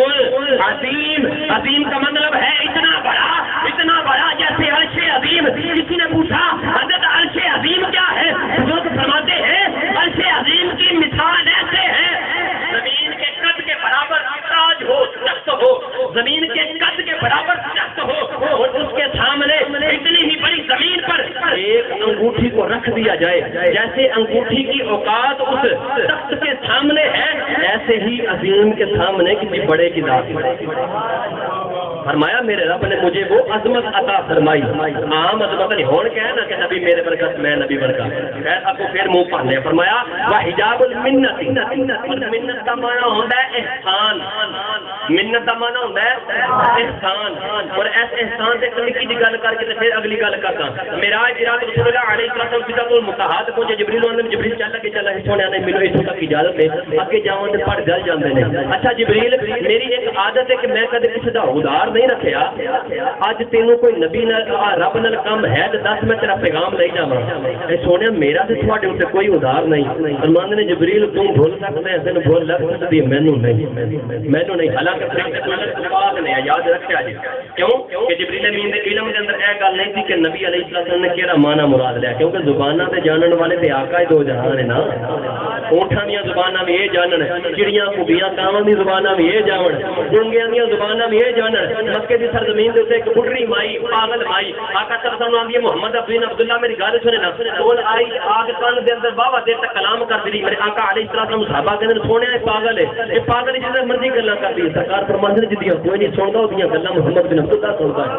S1: عظیم عظیم کا مطلب ہے اتنا بڑا جیسے عرش عظیم۔ کسی نے پوچھا حضرت عرش عظیم کیا ہے؟ حضرت فرماتے ہیں عرش عظیم کی مثال ایسے ہے زمین کے قد کے برابر تاج ہو، تخت ہو، زمین کے قد کے برابر تخت ہو، اور اس کے سامنے اتنی ہی بڑی زمین پر ایک انگوٹھی کو رکھ دیا جائے، جیسے انگوٹھی کی اوقات اس تخت کے سامنے ہے، ایسے ہی عظیم کے سامنے کسی بڑے کی ذات فرمایا میرے رب نے مجھے وہ عظمت عطا فرمائی۔ عام عظمت نہیں ہون کیا ہے نا کہ نبی میرے برکت میں نبی برکت، خیر آپ کو پھر منہ پانے فرمایا وحجاب المنت، منت کا معنی ہوتا ہے احسان، منت کا معنی ہوتا ہے احسان، اور ایسے احسان سے نکی جی گل کر کے پھر اگلی گل کرتا معراج رات رسول اللہ علیہ السلام سدرۃ المنتہا پہنچے، جبریل نے جبریل چل کے چلا سونے نے مینوں اتوں تک اجازت ہے اگے جاؤں تے پڑ گل جاندے نے۔ اچھا جبریل میری ایک عادت ہے کہ میں کدے کسی دا ادار نہیں رکھیا، اج تینوں کوئی نبی نال رب نال کم ہے تے دس میں تیرا پیغام لے جاواں، اے سونے میرا تے تواڈے اوتے کوئی ادار نہیں۔ فرمان نے جبریل تم بھول سکتے ہیں تینوں بھول لگ سکتی ہے، مینوں نہیں، حالانکہ بات نہیں یاد رکھیا جی، کیوں کہ جبریل امین دے علم دے اندر اے گل نہیں تھی کہ نبی علیہ السلام نے کیڑا معنی مراد لیا، کیونکہ زباناں تے جانن والے تے آقا دو جہان ہے نا، اونٹاں دیاں زباناں بھی یہ جانن، چڑیاں کبیاں کاواں دی زباناں بھی یہ جانن، گونگیاں دیاں زباناں بھی یہ جانن۔ مکے دی سرزمین دے اوتے ایک بڈری مائی پاگل مائی آقا صلی اللہ علیہ وسلم دی محمد بن عبداللہ میری گل سنے نا، کول آئی آگ کان دے اندر بابا دیر تک کلام کر دی، میرے آقا علیہ السلام صحابہ کہندے سونے اے پاگل ہے، اے پاگل جس مرضی گلاں کر دی، سرکار فرماندے نے جدیاں کوئی نہیں سندا، اودیاں گلاں محمد بن عبداللہ سندا ہے،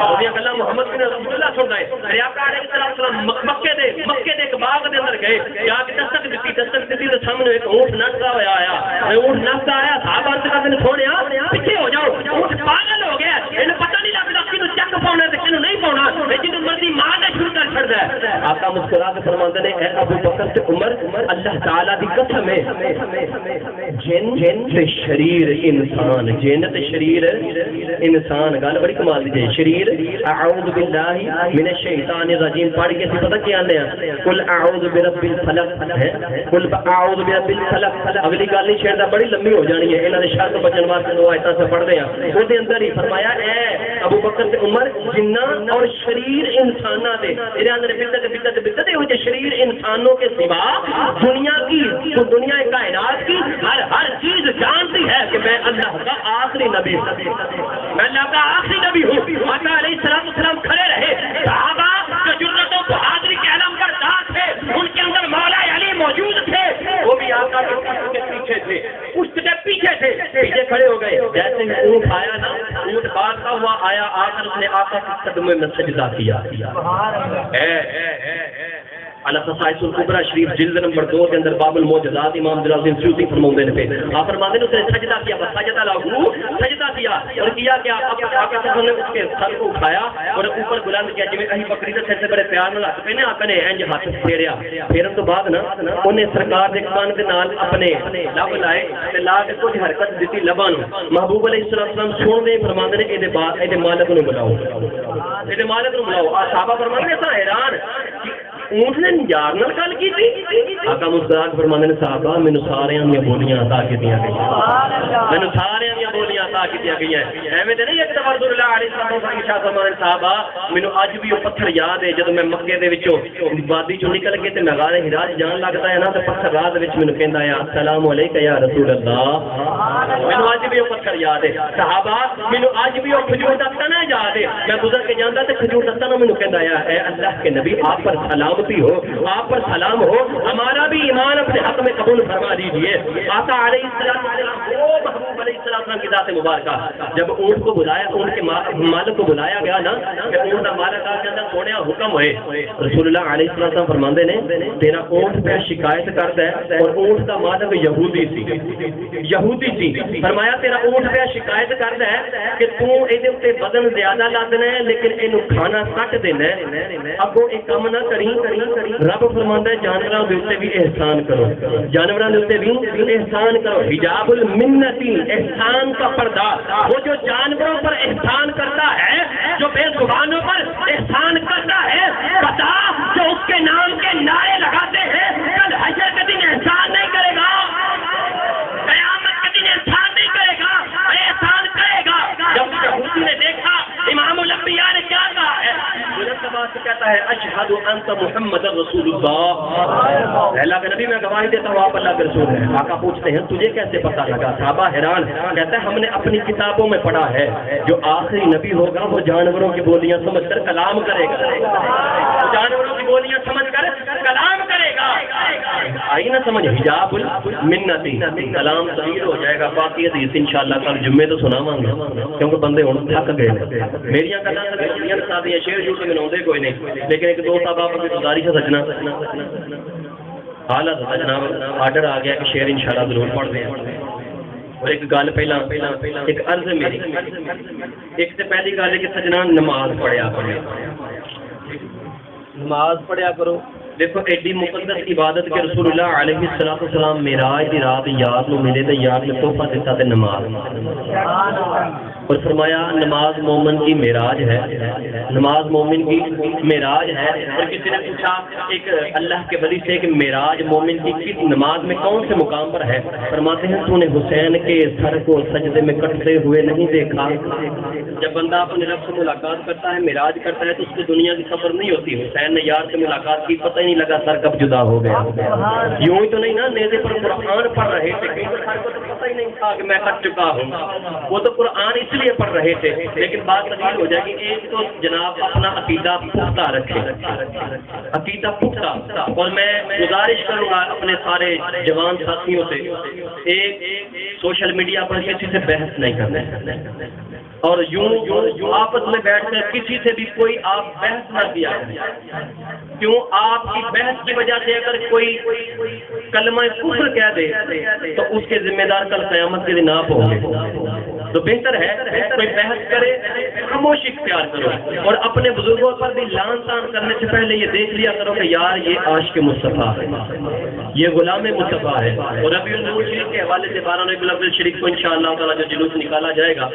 S1: اودیاں گلاں محمد بن عبداللہ سندا ہے۔ میرے آقا علیہ السلام مکے دے ایک باغ دے اندر گئے، جا کے دستک دتی تے سامنے ایک اونٹ نچدا ہویا آیا، اونٹ نچدا آیا، صحابہ نے سونیا پیچھے ہو جاؤ، اونٹ پاگل ہو گیا، اینوں پتہ نہیں لگدا کینوں چک پاونا تے کینوں نہیں پاونا، اے جدوں مرضی مارنا شروع کر چھڑدا ہے۔ آقا مسکرا کے فرماندے نے اے ابو بکر تے عمر اللہ تعالی دی قسم ہے جن تے شریر انسان، جن تے شریر انسان، گل بڑی کمال دی ہے، شریر اعوذ باللہ من الشیطان الرجیم پڑھ کے سی پتہ کیا آندے ہیں، قل اعوذ برب الفلق ہے، قل اعوذ برب الفلق، اگلی گل نہیں چھڑدا بڑی لمبی ہو جانی ہے، انہاں دے شر تو بچن واسطے دو آیتاں سے پڑھدے ہیں، او دے اندر ہی فرمایا اے ابو بکر تے عمر جنہ اور شریر انساناں دے میرے اندر بدت ہو جے شریر انسانوں کے سوا دنیا کی تو دنیا کائنات کی ہر چیز جانتی ہے کہ میں اللہ کا آخری نبی ہوں، میں اللہ کا آخری نبی ہوں۔ آقا علیہ السلام کھڑے رہے، صحابہ جو جرت و بہادری کے علم پر دار تھے، ان کے اندر مولا علی موجود تھے، وہ بھی آقا کے پیچھے تھے، اس کے پیچھے تھے، پیچھے کھڑے ہو گئے، جیسے ہی اونٹ آیا نا، اونٹ بھاگتا ہوا آیا، آ کر اس نے آقا کے قدموں میں سجدہ کیا۔ القصائص الکبریٰ شریف جلد نمبر 2 کے اندر باب المعجزات امام جلال الدین سیوطی فرماتے ہیں پہ آپ فرماتے ہیں اس نے سجدہ کیا، بس سجدہ لاہو سجدہ کیا اور کیا کیا اب آقا صلی اللہ علیہ وسلم نے اس کے سر کو اٹھایا اور اوپر بلند کیا، جویں اہی بکری دے سر سے بڑے پیار نال ہاتھ پہنے آقا نے انج ہاتھ پھیریا، پھیرن تو بعد نا انہیں سرکار دے کان دے نال اپنے لب لائے تے لا کے کچھ حرکت دتی لباں نوں، محبوب علیہ السلام سن دے فرماتے ہیں اے دے بعد اے دے مالک نوں بلاؤ، اے دے مالک نوں بلاؤ۔ صحابہ فرماتے ہیں حیران اونٹ نے یار نال گل کیتی آقا مسکرا کے فرماندے نے صحابہ مینوں ساریاں دی بولیاں عطا کیتیاں گئیاں مینوں ساریاں دی بولیاں عطا کیتیاں گئیاں ایویں تے نہیں ایک دفعہ رسول اللہ علیہ السلام شاہ فرماندے نے صحابہ مینوں اج بھی وہ پتھر یاد ہے جدوں میں مکے دے وچوں وادی چوں نکل کے تے میں غار حرا جان لگدا ہے نا تے پتھر راہ دے وچ مینوں کہندا ہے السلام علیکم یا رسول اللہ مینوں اج بھی وہ پتھر یاد ہے صحابہ مینوں اج بھی وہ کھجور دا تنا یاد ہے میں گزر کے جاندا تے کھجور دا تنا مینوں کہندا ہے اے اللہ کے نبی آپ پر سلامتی ہو آپ پر سلام ہو ہمارا بھی ایمان اپنے حق میں قبول فرما دیجیے آقا علیہ السلام وہ محبوب علیہ السلام کی ذات مبارکہ جب اونٹ کو بلایا اونٹ کے مالک کو بلایا گیا نا کہ اونٹ کا مالک آ کے اندر سونیا حکم ہوئے رسول اللہ علیہ السلام فرماندے نے تیرا اونٹ پہ شکایت کرتا ہے اور اونٹ کا مالک یہودی سی فرمایا تیرا اونٹ پہ شکایت کرتا ہے کہ تو ایدے اوتے وزن زیادہ لا دینا ہے لیکن اینو کھانا کٹ دینا ہے اگوں ایک کم نہ کری رب فرماندا ہے جانوراں دے اوتے بھی احسان کرو جانوراں دے اوتے بھی احسان کرو حجاب المنتی احسان کا پردہ وہ جو جانوروں پر احسان کرتا ہے جو بے زبانوں پر احسان کرتا ہے بتا جو اس کے نام کے نعرے لگاتے ہیں کل حشر کے دن احسان نہیں کرے گا قیامت کے دن احسان نہیں کرے گا احسان کرے گا جب یہودی نے دیکھا امام الانبیاء نے کیا کہا ہے سے کہتا ہے اشہد انت محمد رسول اللہ اللہ کے نبی میں گواہی دیتا ہوں آپ اللہ کے رسول ہیں آقا پوچھتے ہیں تجھے کیسے پتہ لگا صحابہ حیران کہتا ہے ہم نے اپنی کتابوں میں پڑھا ہے جو آخری نبی ہوگا وہ جانوروں کی بولیاں سمجھ کر کلام کرے گا جانوروں کی بولیاں سمجھ کر کلام کرے گا آئی نہ سمجھ حجاب المنتی کلام ضمیر ہو جائے گا باقی حدیث انشاءاللہ کل جمعے تو سناواں گے کیونکہ بندے ہن تھک گئے میریاں گلاں تے سادیاں شعر جو کے مناؤندے کوئی نہیں لیکن ایک دو صاحب آپ کی گزارش ہے سجنا حالت جناب آرڈر آ گیا کہ شعر انشاءاللہ ضرور پڑھ دیں اور ایک گل پہلا ایک عرض میری ایک سے پہلی گل ہے کہ سجنا نماز پڑھیا کرو نماز پڑھیا کرو دیکھو ایڈی مقدس عبادت کے رسول اللہ علیہ السلام معراج دی رات یار نو ملے تے یار نے تحفہ دیتا تے نماز اور فرمایا نماز مومن کی معراج ہے نماز مومن کی معراج ہے اور کسی نے پوچھا ایک اللہ کے ولی سے کہ معراج مومن کی کس نماز میں کون سے مقام پر ہے فرماتے ہیں تو نے حسین کے سر کو سجدے میں کٹتے ہوئے نہیں دیکھا جب بندہ اپنے رب سے ملاقات کرتا ہے معراج کرتا ہے تو اس کو دنیا کی خبر نہیں ہوتی حسین نے یار سے ملاقات کی پتہ ہی نہیں لگا سر کب جدا ہو گیا یوں ہی تو نہیں نا نیزے پر قرآن پڑھ رہے تھے سر کو تو پتہ ہی نہیں تھا کہ میں کٹ چکا ہوں وہ تو قرآن اس لیے پڑھ رہے تھے لیکن بات تبدیل ہو جائے گی ایک تو جناب اپنا عقیدہ پختہ رکھے عقیدہ پختہ اور میں گزارش کروں گا اپنے سارے جوان ساتھیوں سے ایک سوشل میڈیا پر کسی سے بحث نہیں کرنا اور یوں آپس میں بیٹھ کر کسی سے بھی کوئی آپ بحث نہ کیا کیوں آپ کی بحث کی وجہ سے اگر کوئی کلمہ کفر کہہ دے تو اس کے ذمہ دار کل قیامت کے دن آپ ہوں گے تو بہتر ہے کوئی بحث کرے خاموشی اختیار کرو اور اپنے بزرگوں پر بھی لان تان کرنے سے پہلے یہ دیکھ لیا کرو کہ یار یہ عاشق مصطفیٰ ہے یہ غلام مصطفیٰ ہے اور ربیع الاول شریف کے حوالے سے 12 ربیع الاول شریف کو انشاءاللہ تعالیٰ جو جلوس نکالا جائے گا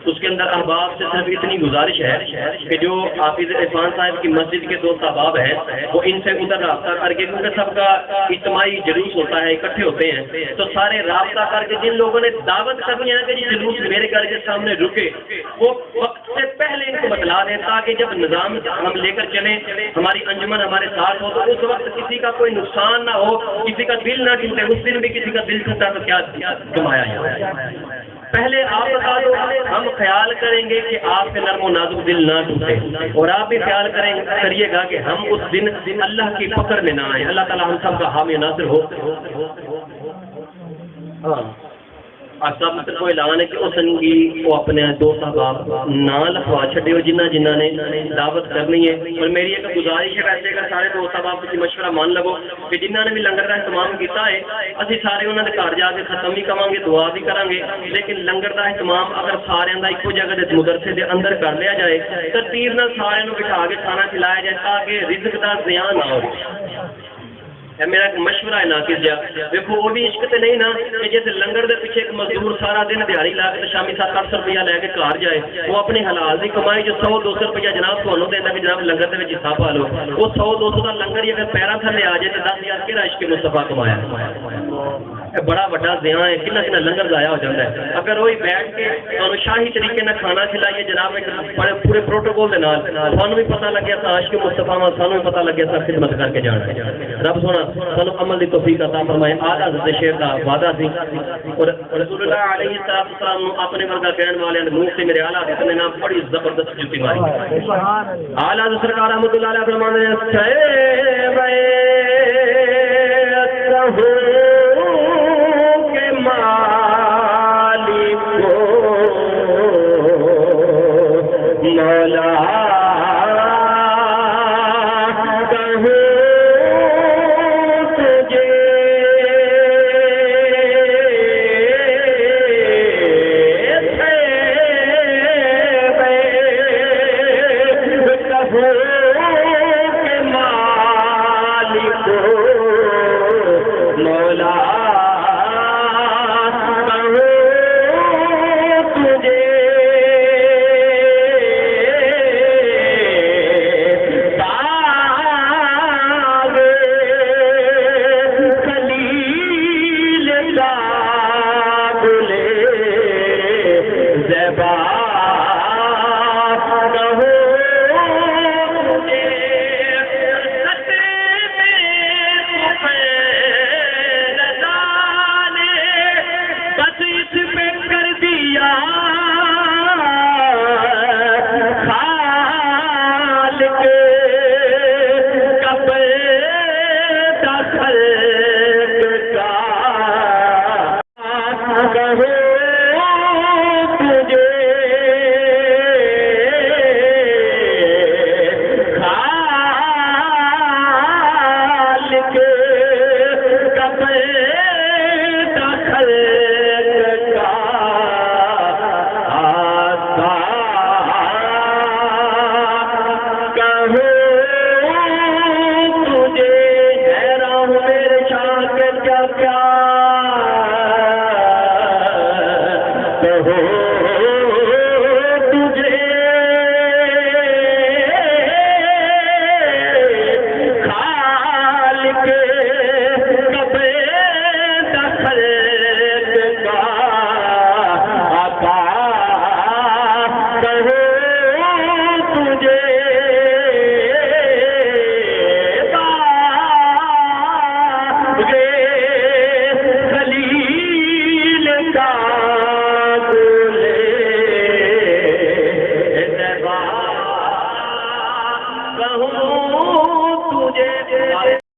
S1: اس کے اندر احباب سے صرف اتنی گزارش ہے کہ جو حافظ عرفان صاحب کی مسجد کے 2 احباب ہیں وہ ان سے ادھر رابطہ کر کے کیونکہ سب کا اجتماعی جلوس ہوتا ہے اکٹھے ہوتے ہیں تو سارے رابطہ کر کے جن لوگوں نے دعوت کرنی ہے کہ جلوس میرے گھر کے سامنے رکے وہ وقت سے پہلے ان کو بتلا دیں تاکہ جب نظام ہم لے کر چلیں ہماری انجمن ہمارے ساتھ ہو تو اس وقت کسی کا کوئی نقصان نہ ہو کسی کا دل نہ ٹوٹے اس دن بھی کسی کا دل ٹوٹا تو کیا کمایا جائے پہلے آپ بتا دو ہم خیال کریں گے کہ آپ کے نرم و نازک دل نہ ٹوٹے اور آپ بھی خیال کریے گا کہ ہم اس دن اللہ کی پکڑ میں نہ آئیں اللہ تعالیٰ ہم سب کا حامی ناصر ہو سب کو اعلان ہے کہ وہ سنگی وہ اپنے 2 صاحب نہ لکھوا چھڈیو جنہ نے دعوت کرنی ہے اور میری ایک گزارش ہے ویسے اگر سارے 2 صاحب تسی مشورہ مان لو کہ جنہ نے بھی لنگر کا اہتمام کیتا ہے اسی سارے انہوں نے گھر جا کے ختم ہی کراں گے دعا بھی کریں گے لیکن لنگر کا اہتمام اگر سارے دا ایک جگہ دے مدرسے دے اندر کر لیا جائے ترتیب نال سارے نوں بٹھا کے کھانا کھلایا جائے تاکہ رزق دا ضیاع نہ ہو اے میرا ایک مشورہ ہے ناقص جا دیکھو وہ بھی عشق تے نہیں نا کہ جیسے لنگر دے پیچھے ایک مزدور سارا دن دیہڑی لا کے شامی 700-800 روپیہ لے کے گھر جائے وہ اپنے حلال دی کمائی جو 100-200 روپیہ جناب تھانوں دیندا کہ جناب لنگر دے وچ حصہ پا لو وہ 100-200 دا لنگر ہی اگر پیرا تھلے آ جائے تے 10,000 کیڑا عشق مصطفیٰ کمایا بڑا بڑا زیاں ہے کنا کنا لنگر ضائع ہو جاتا ہے اگر وہی بیٹھ کے تانوں شاہی طریقے نال کھانا کھلائیے جناب ایک بڑے پورے پروٹوکول دے نال تانوں بھی پتہ لگیا تھا عاشق مصطفیٰ وا سانوں بھی پتہ لگیا تھا خدمت کر کے جانا رب سونا سانوں عمل دی توفیق عطا فرمائے اعلیٰ حضرت شیخ دا وعدہ سی اور رسول اللہ علیہ السلام نو اپنے ورگا کہن والے نے منہ سے میرے اعلیٰ حضرت نے نام بڑی زبردست جوتی ماری اعلیٰ حضرت سرکار رحمۃ اللہ علیہ فرمانے